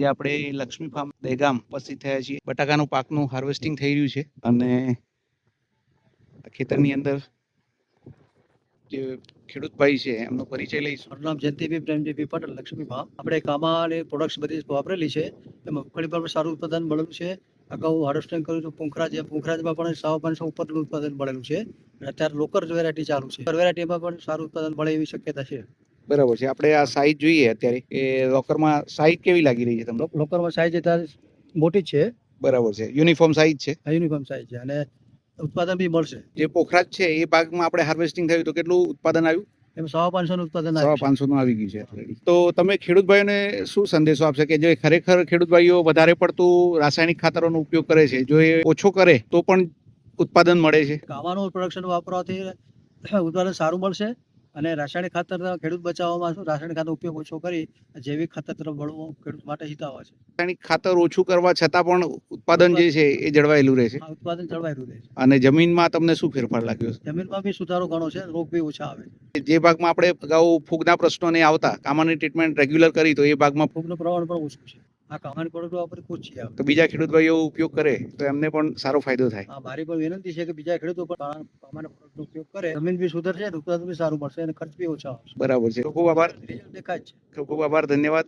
જે આપણે લક્ષ્મી ફાર્મ દહેગામ ઉપસ્થિત થયા છીએ. બટાકાનું પાકનું હાર્વેસ્ટિંગ થઈ રહ્યું છે અને ખેતરની અંદર જે ખેડૂત ભાઈ છે એમનો પરિચય લઈશું. મારું નામ જયંતિભાઈ પ્રેમજીભાઈ પટેલ, લક્ષ્મી ફાર્મ. આપણે કામા અને પ્રોડક્ટ્સ બધી વાપરેલી છે. એમાં મગફળી પર સારું ઉત્પાદન મળેલું છે. અગાઉ હાર્વેસ્ટિંગ કર્યું હતું પુંખરાજમાં પણ 500 ઉપરનું ઉત્પાદન મળેલું છે. અને અત્યારે લોકર વેરાયટી ચાલુ છે. વેરાયટીમાં પણ સારું ઉત્પાદન મળે એવી શક્યતા છે. બરાબર છે. આપણે આ સાઈઝ જોઈએ અત્યારે કે લોકરમાં સાઈઝ કેવી લાગી રહી છે તમને? લોકરમાં સાઈઝ અત્યારે મોટી જ છે. બરાબર છે. યુનિફોર્મ સાઈઝ છે. યુનિફોર્મ સાઈઝ છે અને ઉત્પાદન બી મળશે. જે પોખરાજ છે એ ભાગમાં આપણે હાર્વેસ્ટિંગ થયું તો કેટલું ઉત્પાદન આવ્યું? એમાં 550 નું ઉત્પાદન 550 નું આવી ગયું છે. તો તમે ખેડૂત ભાઈઓને શું સંદેશો આપશે કે જે ખરેખર ખેડૂત ભાઈઓ વધારે પડતું રાસાયણિક ખાતરોનો ઉપયોગ કરે છે, જો એ ઓછો કરે તો પણ ઉત્પાદન મળે છે? કામાનું પ્રોડક્શન વાપરવાથી ઉત્પાદન સારું મળશે અને રાસાયણિક ખાતર ખેડૂત બચાવવામાં શું રાસાયણિક ખાતર ઉપયોગ ઓછો કરી જૈવિક ખાતર તરફ વળવું ખેડૂત માટે હિતાવહ છે. રાસાયણિક ખાતર ઓછું કરવા છતાં પણ ઉત્પાદન જે છે એ જળવાયેલું રહે છે. ઉત્પાદન જળવાયેલું રહે છે. અને જમીનમાં તમને શું ફેરફાર લાગ્યો? જમીનમાં બી સુધારો ઘણો છે, રોગ બી ઓછા આવે છે. જે ભાગમાં આપણે અગાઉ ફૂગના પ્રશ્નો ને આવતા, કામાની ટ્રીટમેન્ટ રેગ્યુલર કરી તો એ ભાગમાં ફૂગનું પ્રમાણ પણ ઓછું છે. આ કામાની પ્રોડક્ટ વાપરી ઓછી આવે તો બીજા ખેડૂત ભાઈઓ ઉપયોગ કરે તો એમને પણ સારો ફાયદો થાય. મારી પણ વિનંતી છે કે બીજા ખેડૂતો પણ કામાના પ્રોડક્ટનો ઉપયોગ કરે. જમીન બી સુધરશે, ઉત્પાદન બી સારું મળશે અને ખર્ચ બી ઓછા આવશે. બરાબર છે. ખૂબ આભાર. દેખાય છે. ખૂબ આભાર. ધન્યવાદ.